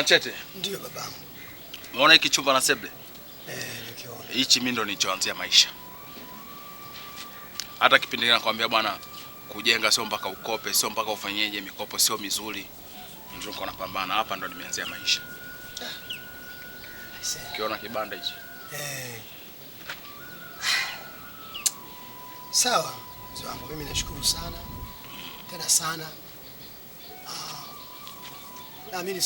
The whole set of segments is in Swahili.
Machete. Ndio babangu. Umeona hiki chumba na sebule? Nikiona. Hichi mimi ndo nilichoanzia maisha. Hata kipindi nakwambia bwana, kujenga sio mpaka ukope, sio mpaka ufanyeje, mikopo sio mizuri. Ndio niko napambana hapa, ndo nimeanzia maisha. Ukiona kibanda hichi. Sawa, mzee wangu, mimi nashukuru sana. Tena sana. Naamini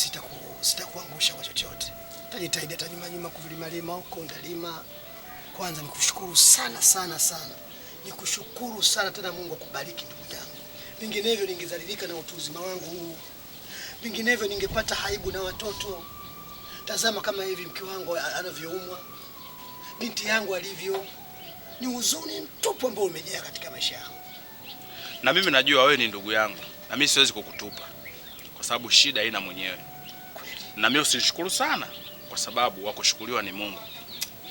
sitakuangusha kwa chochote. Tajitahidi hata nyuma kulima huko ndalima. Kwanza nikushukuru sana sana sana. Nikushukuru sana tena, Mungu akubariki ndugu yangu. Vinginevyo ningezalilika na utu uzima wangu huu. Vinginevyo ningepata aibu na watoto. Tazama kama hivi mke wangu anavyoumwa. Binti yangu alivyo. Ni huzuni mtupu ambao umejaa katika maisha yangu. Na mimi najua wewe ni ndugu yangu. Na mimi siwezi kukutupa. Kwa sababu shida haina mwenyewe. Na mimi usinishukuru sana kwa sababu wa kushukuriwa ni Mungu.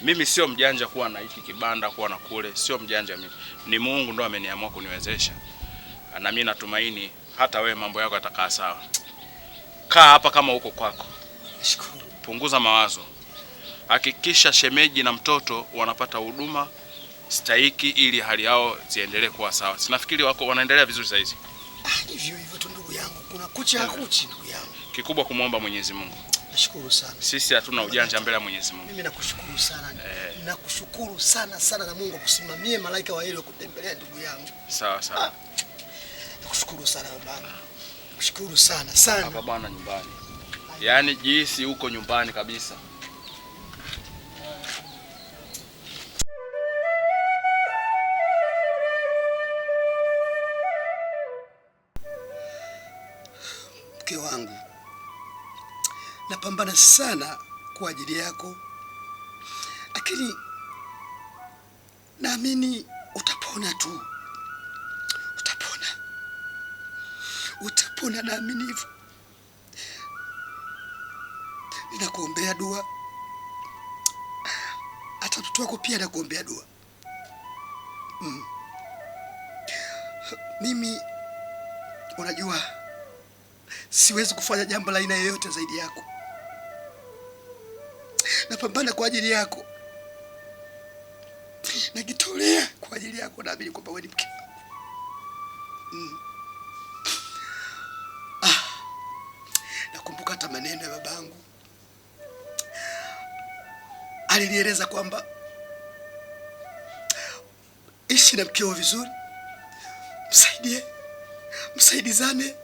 Mimi sio mjanja kuwa na hiki kibanda, kuwa na kule, sio mjanja mimi. Ni Mungu ndo ameniamua kuniwezesha. Na mimi natumaini hata wewe mambo yako yatakaa sawa. Kaa hapa kama uko kwako. Nashukuru. Punguza mawazo. Hakikisha shemeji na mtoto wanapata huduma stahiki ili hali yao ziendelee kuwa sawa. Sinafikiri wako wanaendelea vizuri sasa hizi. Hivyo tu ndugu yangu. Kuna kucha ndugu yangu. Kikubwa kumuomba Mwenyezi Mungu. Nashukuru sana. Sisi hatuna ujanja mbele ya Mwenyezi Mungu. Mimi nakushukuru sana. Nakushukuru sana sana, na Mungu akusimamie malaika wa heri kutembelea ndugu yangu. Sawa. Nakushukuru sana babangu. Nakushukuru sana sana. Hapa bwana nyumbani. Yaani jinsi uko nyumbani kabisa. Mke wangu, napambana sana kwa ajili yako, lakini naamini utapona tu. Utapona, naamini hivyo. Ninakuombea dua. Hata mtoto wako pia nakuombea dua. Mimi unajua siwezi kufanya jambo la aina yoyote zaidi yako. Napambana kwa ajili yako. Najitolea kwa ajili yako, naamini kwamba wewe ni mke wangu. Nakumbuka hata maneno ya babangu. Alinieleza kwamba ishi na mkeo vizuri. Msaidizane.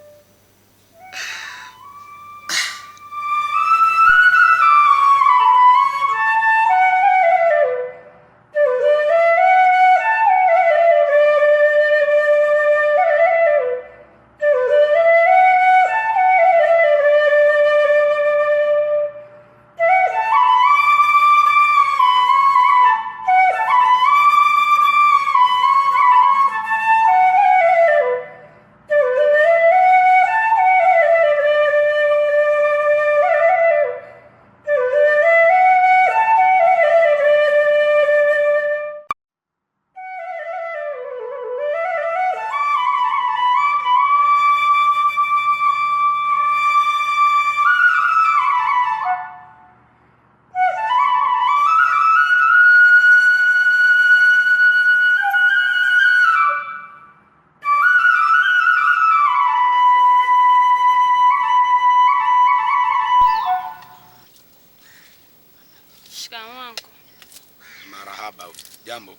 Marahaba. Jambo.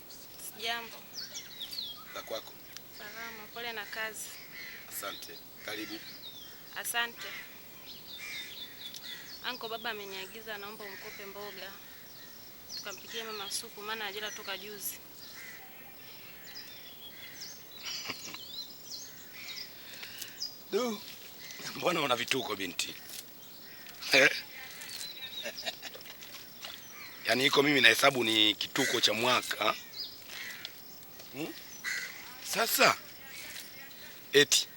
Jambo. Za kwako? Salama, pole na kazi. Asante. Karibu. Asante. Anko, baba ameniagiza naomba umkope mboga. Tukampikie mama supu maana ajira toka juzi. Mbona una vituko binti? Yaani iko mimi nahesabu ni kituko cha mwaka. Sasa eti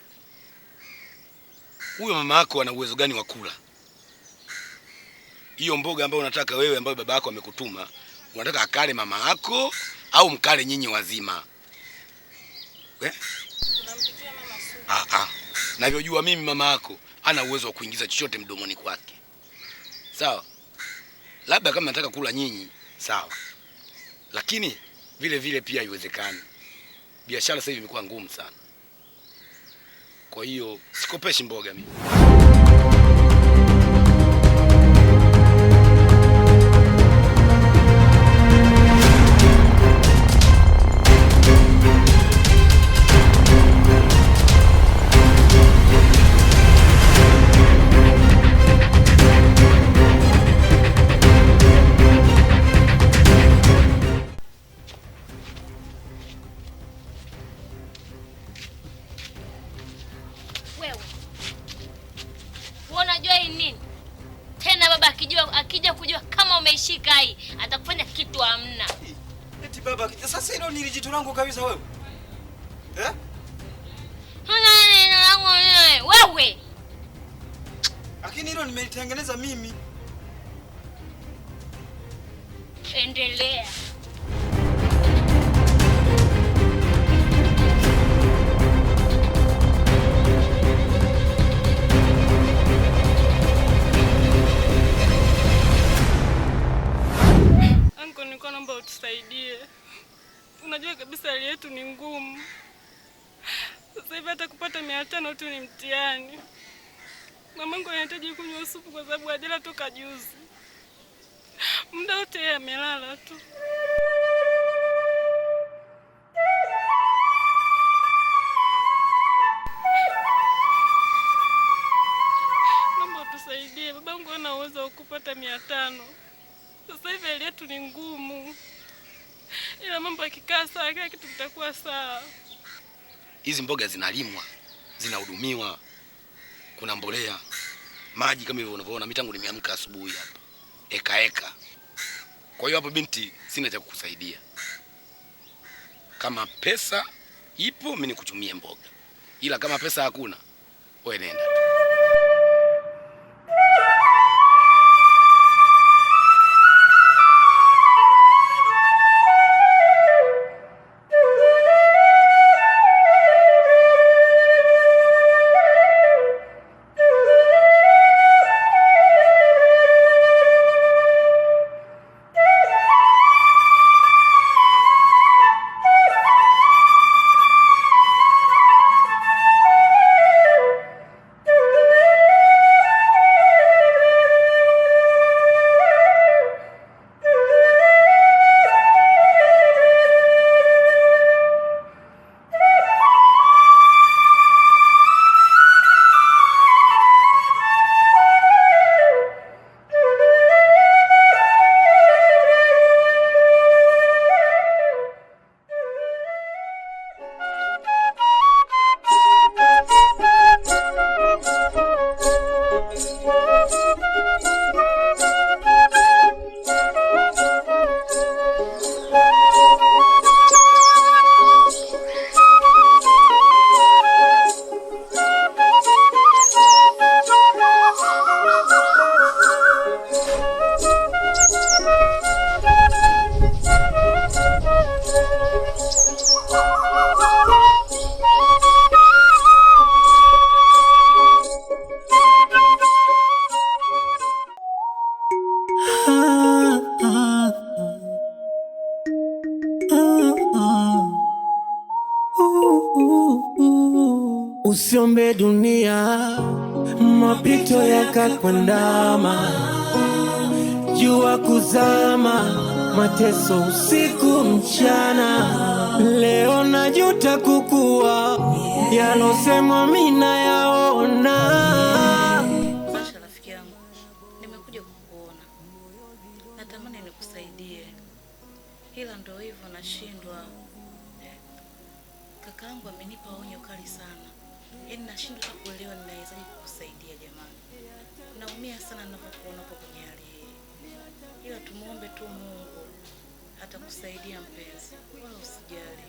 huyo mama yako ana uwezo gani wa kula hiyo mboga ambayo unataka wewe, ambayo baba yako amekutuma? Unataka akale mama yako au mkale nyinyi wazima? Tunampikia mama supu. Navyojua mimi mama yako ana uwezo wa kuingiza chochote mdomoni kwake. Sawa? Labda kama nataka kula nyinyi, sawa. Lakini vile vile pia haiwezekani. Biashara sasa hivi imekuwa ngumu sana. Kwa hiyo sikopeshi mboga mimi. Akija kujua kama umeishika hii, atakufanya kitu hamna. Eti baba, sasa hilo ni jitu langu kabisa wewe. Wewe. Lakini hilo nimelitengeneza mimi. Endelea. Nilikuwa naomba utusaidie. Unajua kabisa hali yetu ni ngumu. Sasa hivi hata kupata 500 tu ni mtihani. Mamangu anahitaji kunywa supu kwa sababu hajala toka juzi. Muda wote yeye amelala tu. Naomba utusaidie. Babangu hana uwezo wa kupata 500. Sasa hivi hali yetu ni ngumu. Ila mambo yakikaa sawa, kila kitu kitakuwa sawa. Hizi mboga zinalimwa, zinahudumiwa. Kuna mbolea, maji kama hivyo unavyoona. Mimi tangu nimeamka asubuhi hapa. Eka. Kwa hiyo hapo binti, sina cha kukusaidia. Kama pesa ipo mimi nikuchumie mboga. Ila kama pesa hakuna, wewe nenda. Usiombe dunia mapito yakakwandama, jua kuzama, mateso usiku mchana. Leo najuta kukua, yalosemwa mimi nayaona. Basha rafiki yangu, nimekuja kukuona. Natamani nikusaidie. Ila ndio hivyo nashindwa. Kakaangu amenipa onyo kali sana. Yaani nashindwa kuelewa ninawezaje kukusaidia jamani. Naumia sana ninapokuona hapo kwenye hali hii. Ila tumuombe tu Mungu atakusaidia mpenzi. Wala usijali.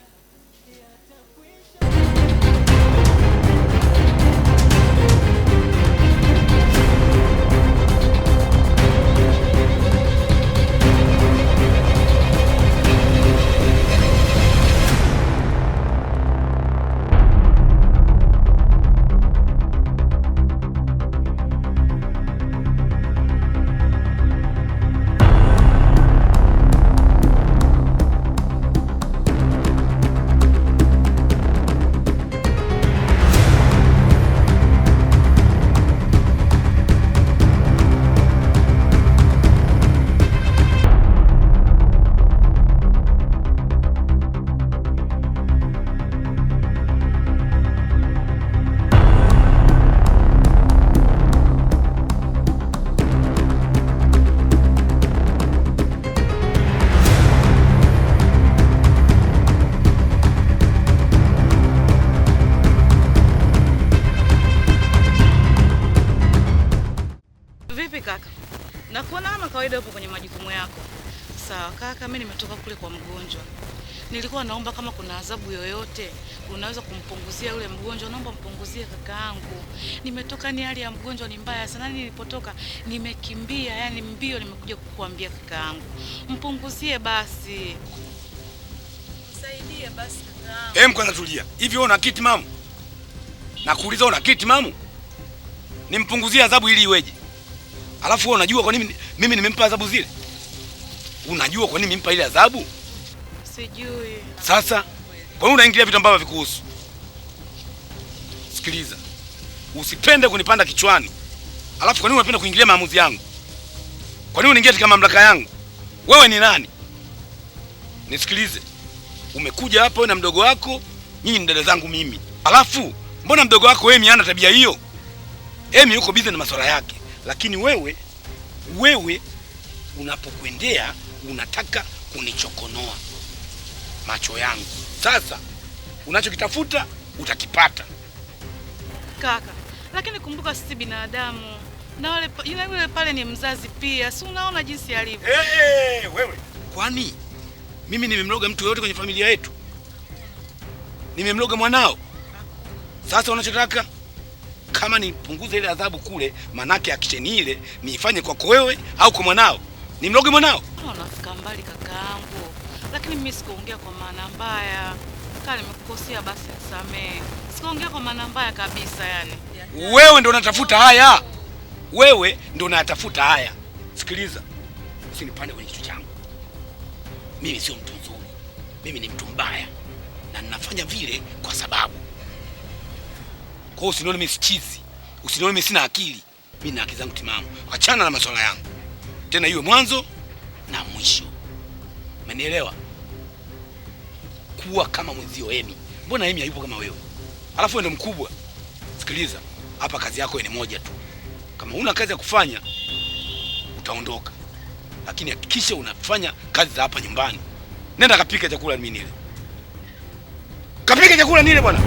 majukumu yako. Sawa kaka, mimi nimetoka kule kwa mgonjwa. Nilikuwa naomba kama kuna adhabu yoyote unaweza kumpunguzia yule mgonjwa, naomba mpunguzie kakaangu. Nimetoka, ni hali ya mgonjwa ni mbaya sana. Nilipotoka nimekimbia, yani mbio nimekuja kukuambia kakaangu. Mpunguzie basi. Msaidie basi kakaangu. Kwanza tulia. Hivi wewe una kiti mamu? Nakuuliza una kiti mamu? Nimpunguzie adhabu ili iweje? Alafu wewe unajua kwa nini mimi nimempa adhabu zile? Unajua kwa nini nimempa ile adhabu? Sijui. Sasa kwa nini unaingilia vitu ambavyo vikuhusu? Sikiliza. Usipende kunipanda kichwani. Alafu kwa nini unapenda kuingilia maamuzi yangu? Kwa nini unaingia katika mamlaka yangu? Wewe ni nani? Nisikilize. Umekuja hapa wewe na mdogo wako, nyinyi ni dada zangu mimi. Alafu mbona mdogo wako Emi hana tabia hiyo? Emi yuko busy na masuala yake. Lakini wewe unapokuendea unataka kunichokonoa macho yangu. Sasa unachokitafuta utakipata. Kaka, lakini kumbuka sisi binadamu. Na wale yule pale ni mzazi pia. Si unaona jinsi alivyo? Wewe. Kwani mimi nimemloga mtu yote kwenye familia yetu? Nimemloga mwanao? Sasa unachotaka kama nipunguze ile adhabu kule, manake akisheni ile niifanye kwako wewe au kwa mwanao? Nimloge mwanao? Unafika mbali kakaangu. Lakini mimi sikuongea kwa maana mbaya. Kale nimekukosea basi nisamee. Sikuongea kwa maana mbaya kabisa yani. Wewe ndio unatafuta haya. Wewe ndio unatafuta haya. Sikiliza. Usinipande kwenye kichwa changu. Mimi sio mtu mzuri. Mimi ni mtu mbaya. Na ninafanya vile kwa sababu. Kwa hiyo usinione mimi sichizi. Usinione mimi sina akili. Mimi na akili zangu timamu. Achana na masuala yangu. Tena iwe mwanzo na mwisho. Umenielewa? Kuwa kama mwenzio Emi. Mbona Emi hayupo kama wewe? Alafu wewe ndo mkubwa. Sikiliza, hapa kazi yako ni moja tu. Kama huna kazi ya kufanya, utaondoka. Lakini hakikisha unafanya kazi za hapa nyumbani. Nenda kapika chakula mimi nile. Kapika chakula nile bwana.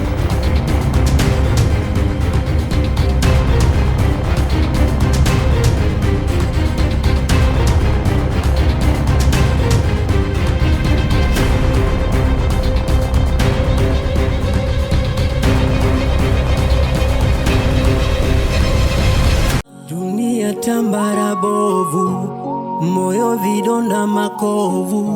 Tambara bovu, moyo vidonda makovu,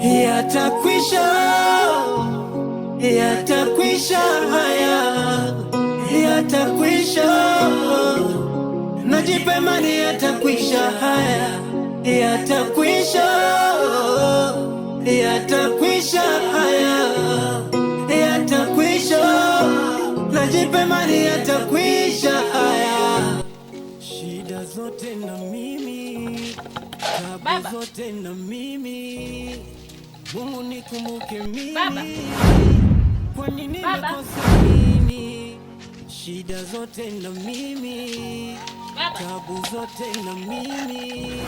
yatakwisha haya, yatakwisha, najipe imani yatakwisha haya, yatakwisha haya, najipe imani yatakwisha haya. Shida zote na mimi, tabu zote na mimi, Mungu nikumbuke mimi. Baba. Kwa nini nikosa nini? Shida zote na mimi, Baba. tabu zote na mimi.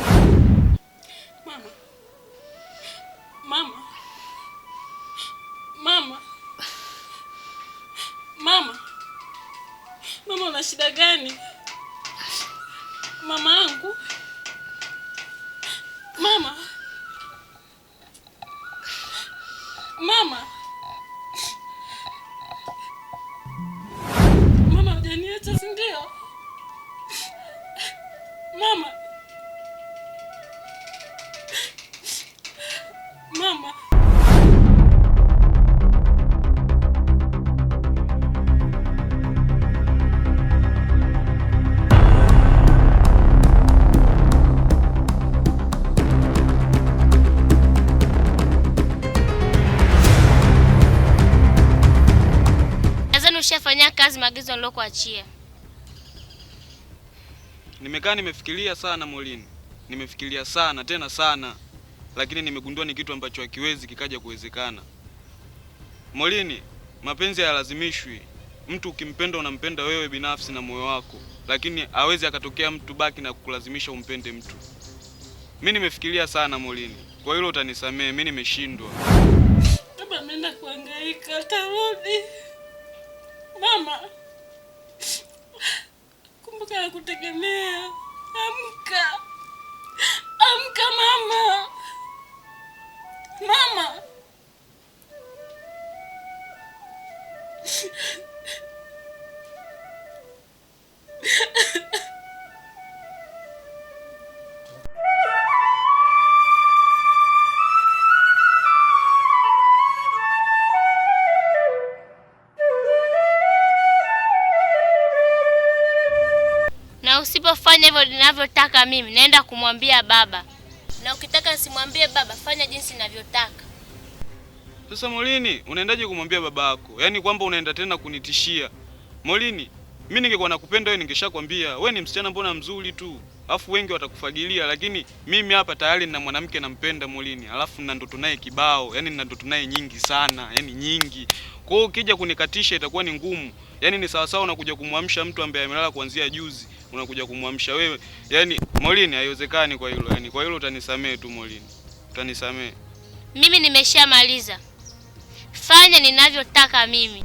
Mama, una shida gani? Mama yangu. Mama. Mama, hujaniacha si ndio? Mama. Ushafanyia kazi maagizo nilokuachia? Nimekaa nimefikiria sana Molini. Nimefikiria sana tena sana. Lakini nimegundua ni kitu ambacho hakiwezi kikaja kuwezekana. Molini, mapenzi hayalazimishwi. Mtu ukimpenda unampenda wewe binafsi na moyo wako. Lakini hawezi akatokea mtu baki na kukulazimisha umpende mtu. Mimi nimefikiria sana Molini. Kwa hilo utanisamee, mimi nimeshindwa. Baba ameenda kuhangaika, atarudi. Mama. anakutegemea. Amka. Amka mama. Mama. Na usipofanya hivyo ninavyotaka mimi, naenda kumwambia baba. Na ukitaka simwambie baba, fanya jinsi ninavyotaka. Sasa Molini, unaendaje kumwambia baba yako? Yaani kwamba unaenda tena kunitishia. Molini, mimi ningekuwa nakupenda wewe ningeshakwambia. Wewe ni msichana mbona mzuri tu. Alafu wengi watakufagilia, lakini mimi hapa tayari nina mwanamke nampenda Molini. Alafu nina ndoto naye kibao, yaani nina ndoto naye nyingi sana, yaani nyingi. Kwa hiyo ukija kunikatisha itakuwa ni ngumu. Yaani ni sawa sawa unakuja kumwamsha mtu ambaye amelala kuanzia juzi, unakuja kumwamsha wewe. Yaani Molini haiwezekani kwa hilo. Yaani kwa hilo utanisamee tu Molini. Utanisamee. Mimi nimeshamaliza. Fanya ninavyotaka mimi.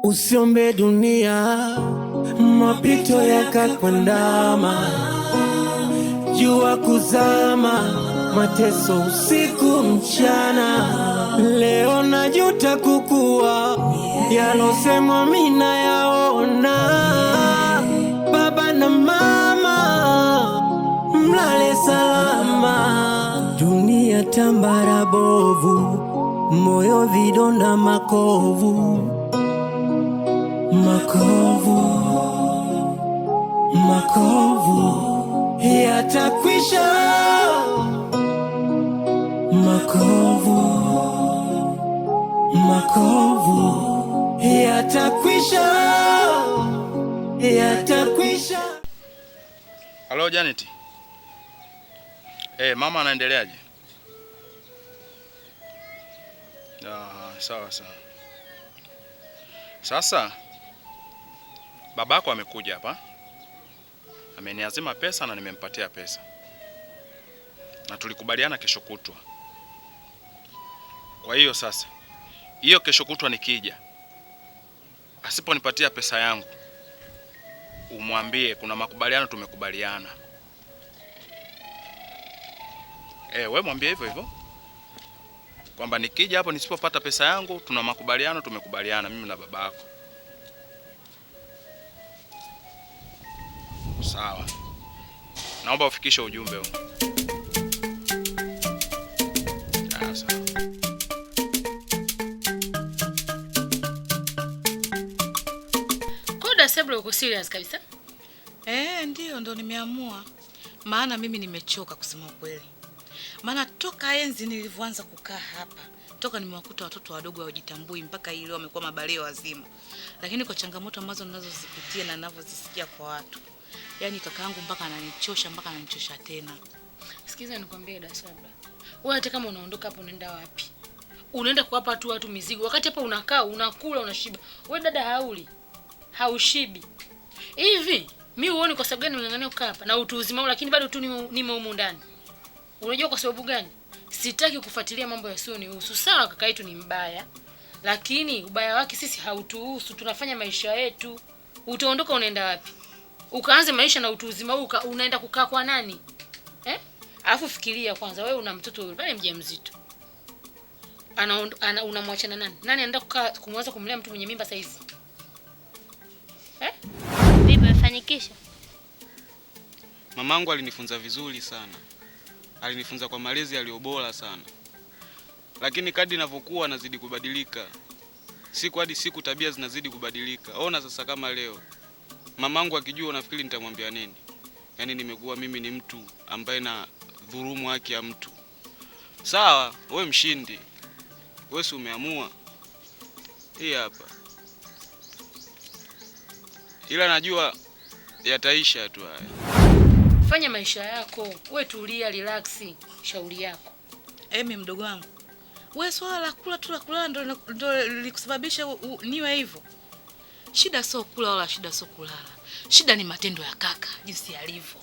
Usiombe dunia mapito yakakwandama, jua kuzama, mateso usiku mchana. Leo najuta kukua, yalosemwa mina yaona. Baba na mama mlale salama, dunia tambara bovu, moyo vidonda makovu. Makovu, makovu yatakwisha. Makovu, makovu yatakwisha. Yatakwisha. Halo Janet. Mama anaendeleaje? Sawa sawa. Sasa babako amekuja hapa, ameniazima pesa na nimempatia pesa, na tulikubaliana kesho kutwa. Kwa hiyo sasa, hiyo kesho kutwa nikija, asiponipatia pesa yangu, umwambie kuna makubaliano tumekubaliana. We mwambie hivyo hivyo, kwamba nikija hapo nisipopata pesa yangu, tuna makubaliano tumekubaliana mimi na babako. Sawa. Naomba ufikishe ujumbe huu. Sawa. Koda Sebro uko serious kabisa? Ndio ndo nimeamua. Maana mimi nimechoka kusema kweli. Maana toka enzi nilivyoanza kukaa hapa, toka nimewakuta watoto wadogo hawajitambui mpaka hii leo wamekuwa mabaleo wazima. Lakini kwa changamoto ambazo ninazozipitia na ninavyozisikia kwa watu, yaani kakaangu mpaka ananichosha tena. Sikiza nikwambie Dasabra. Wewe hata kama unaondoka hapo unaenda wapi? Unaenda kuwapa tu watu mizigo. Wakati hapa unakaa, unakula, unashiba. Wewe dada hauli. Haushibi. Hivi, mimi uone kwa sababu gani unang'ang'ania kukaa hapa na utu uzima lakini bado tu nimo humu ndani. Unajua kwa sababu gani? Sitaki kufuatilia mambo yasiyonihusu. Sawa kaka yetu ni mbaya, lakini ubaya wake sisi hautuhusu. Tunafanya maisha yetu. Utaondoka unaenda wapi? Ukaanze maisha na utu uzima huu unaenda kukaa kwa nani? Alafu fikiria kwanza, wewe una mtoto yule pale mjamzito. Unamwacha na nani? Nani anaenda kukaa kumwanza kumlea mtu mwenye mimba saizi? Vipi umefanikisha? Mamangu alinifunza vizuri sana. Alinifunza kwa malezi yaliyobora sana. Lakini kadri ninavyokuwa nazidi kubadilika. Siku hadi siku tabia zinazidi kubadilika. Ona sasa kama leo. Mamangu akijua unafikiri nitamwambia nini? Yaani nimekuwa mimi ni mtu ambaye na dhulumu haki ya mtu. Sawa, wewe mshindi. Wewe si umeamua. Hii hapa. Ila najua yataisha tu haya. Fanya maisha yako. Wewe tulia, relax, shauri yako. Emi mdogo wangu. Wewe swala la kula tu la kulala ndo likusababisha niwe hivyo. Shida sio kula wala shida sio kulala. Shida ni matendo ya kaka jinsi yalivyo.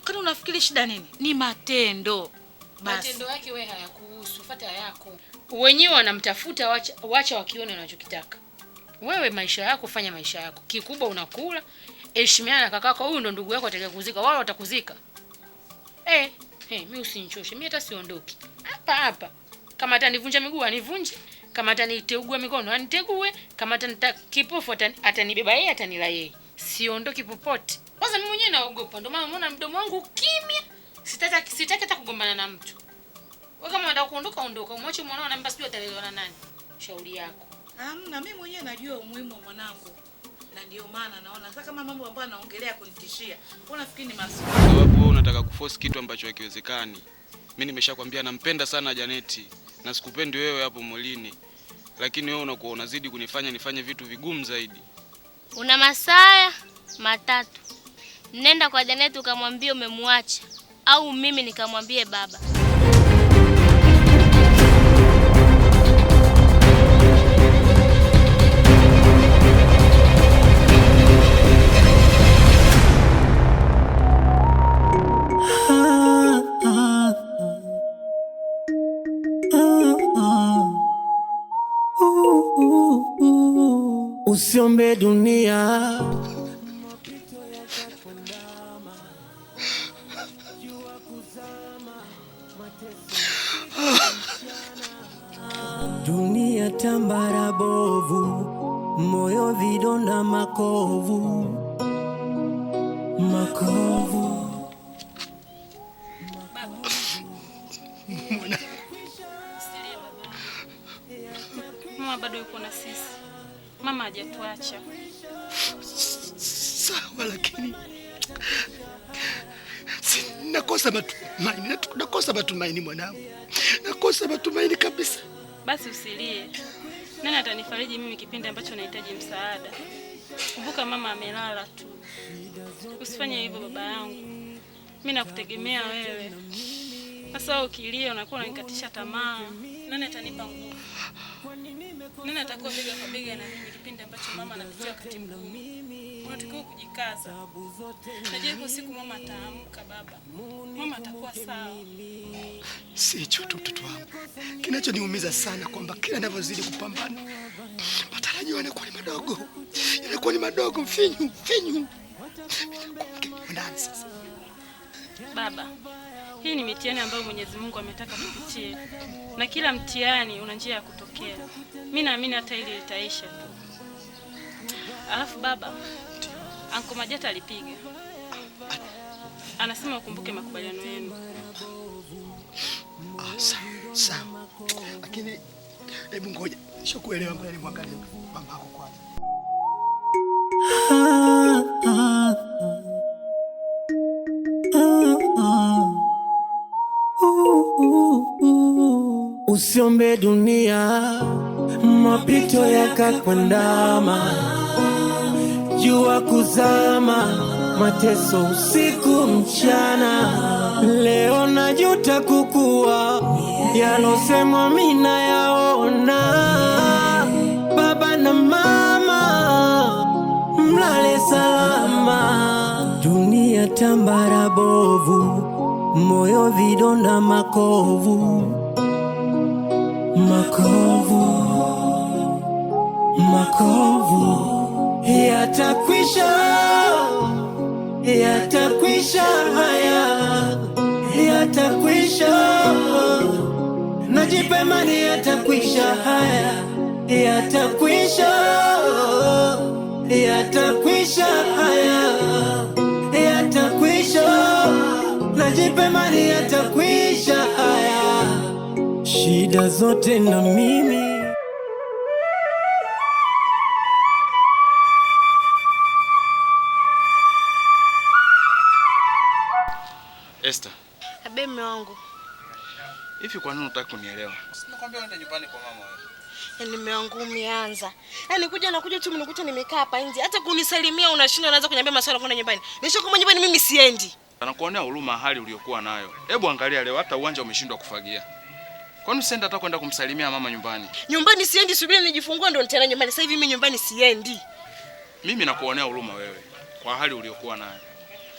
Kwani unafikiri shida nini? Ni matendo. Basi. Matendo yake wewe hayakuhusu, fuata yako. Wenyewe wanamtafuta, wacha wakione wanachokitaka. Wewe maisha yako, fanya maisha yako. Kikubwa unakula, heshimiana na kakako, huyu ndo ndugu yako atakayekuzika, wao watakuzika. Mimi usinichoshe. Mimi hata siondoki. Hapa. Kama atanivunja miguu anivunje, kama ataniteugua mikono anitegue, kama kipofu atanibeba yeye, atanila yeye. Siondoki popote. Kwanza mimi mwenyewe naogopa. Ndio maana unaona mdomo wangu kimya. Sitaki hata kugombana na mtu. Wewe kama unataka kuondoka ondoka. Umwache mwanao anambia sijui atalelewa na nani. Shauri yako. Na mimi mwenyewe najua umuhimu wa mwanangu. Na ndio maana naona sasa kama mambo ambayo anaongelea kunitishia. Unafikiri ni maswali? Sababu wewe unataka kuforce kitu ambacho hakiwezekani. Mimi nimeshakwambia nampenda sana Janeti na sikupendi wewe hapo Molini. Lakini wewe unakuwa unazidi kunifanya nifanye vitu vigumu zaidi. Una masaa matatu. Nenda kwa Janeti ukamwambie umemwacha au mimi nikamwambie baba. Usiombe dunia dunia tambara bovu, moyo vidonda makovu. Mama bado yuko na sisi. Mama hajatuacha. Sawa, lakini nakosa matumaini mwanangu. Nakosa matumaini kabisa. Basi usilie. Nani atanifariji mimi kipindi ambacho nahitaji msaada? Kumbuka mama amelala tu. Usifanye hivyo baba yangu. Mimi nakutegemea wewe. Sasa ukilia unakuwa unanikatisha tamaa. Nani atanipa nguvu? Nani atakuwa bega kwa bega na mimi kipindi ambacho mama anapitia wakati mgumu? Unatakiwa kujikaza. Najua ipo siku mama ataamka baba. Mama atakuwa sawa. Si hicho tu mtoto wangu. Kinachoniumiza sana kwamba kila ninavyozidi kupambana matarajio yanakuwa ni madogo, finyu. Ndani sasa. Baba, hii ni mitihani ambayo Mwenyezi Mungu ametaka tupitie. Na kila mtihani una njia ya kutokea. Mimi naamini hata hili litaisha tu. Alafu baba, Anko Majata alipiga. Anasema ukumbuke makubaliano yenu. Sawa. Lakini hebu ngoja. Sio kuelewa mbona nimwangalie mama yako kwanza. Usiombe dunia, mapito yakakwandama, jua kuzama, mateso usiku mchana. Leo najuta kukua, yalosemwa mimi nayaona. Baba na mama, mlale salama. Dunia tambara bovu, moyo vidonda makovu. Makovu, yatakwisha, yatakwisha haya, yatakwisha. Najipe imani yatakwisha haya, yatakwisha, yatakwisha haya, yatakwisha. Najipe imani yatakwisha haya, shida zote na mimi. Esther. Abe mume wangu. Hivi kwa nini unataka kunielewa? Sinakwambia uende nyumbani kwa mama wewe. Yaani mume wangu umeanza. Yaani nakuja tu mnikuta nimekaa hapa nje. Hata kunisalimia unashinda, unaanza kuniambia maswali kwenda nyumbani. Nishakwambia nyumbani mimi siendi. Anakuonea huruma hali uliyokuwa nayo. Hebu angalia leo hata uwanja umeshindwa kufagia. Kwani usiende hata kwenda kumsalimia mama nyumbani? Nyumbani siendi, subiri nijifungua ndo nitaenda nyumbani. Sasa hivi mimi nyumbani siendi. Mimi nakuonea huruma wewe kwa hali uliyokuwa nayo.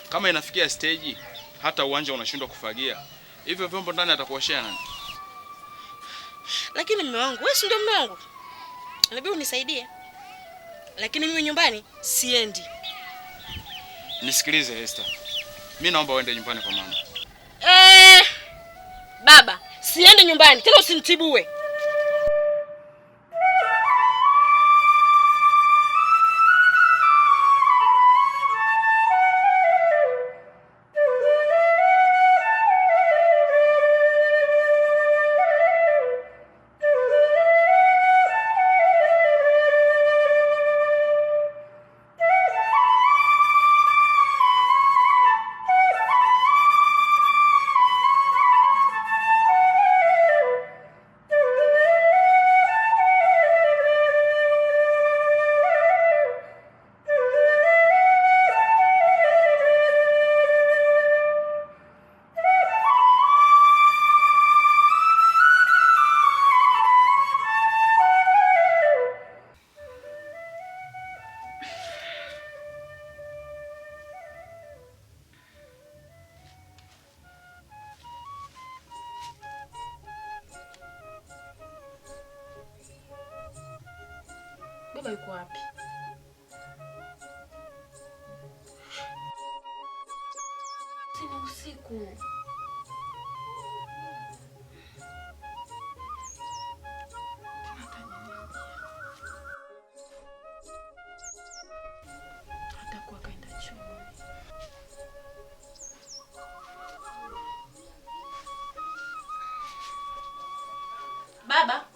Kama inafikia stage hata uwanja unashindwa kufagia, hivyo vyombo ndani atakuoshea nani? Lakini mume wangu, wewe si ndio mume wangu? Labda unisaidie. Lakini mimi nyumbani siendi. Nisikilize Esther. Mimi naomba uende nyumbani kwa mama. Baba, siendi nyumbani. Tena usinitibue. Baba yuko wapi? Sina usiku. Atakuwa kaenda chooni. Baba.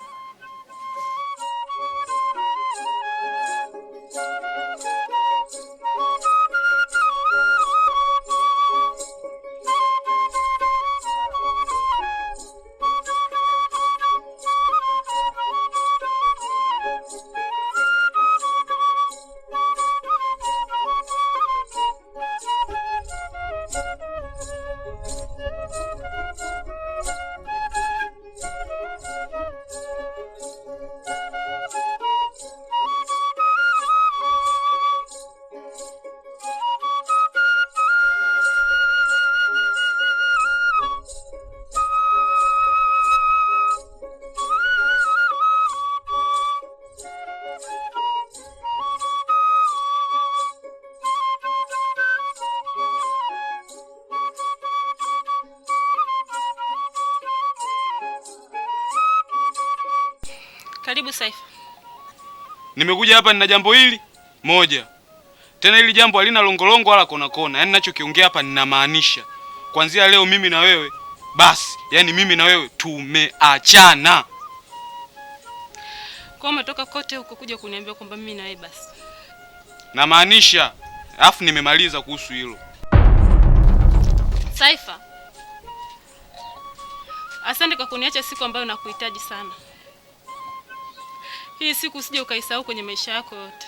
Karibu Saifa. Nimekuja hapa nina jambo hili moja. Tena hili jambo halina longolongo wala kona kona. Yaani ninachokiongea hapa ninamaanisha. Kuanzia leo mimi na wewe basi, yaani mimi na wewe tumeachana. Kwa umetoka kote huko kuja kuniambia kwamba mimi na wewe basi. Namaanisha, alafu nimemaliza kuhusu hilo. Saifa. Asante kwa kuniacha siku ambayo nakuhitaji sana. Hii siku usije ukaisahau kwenye maisha yako yote.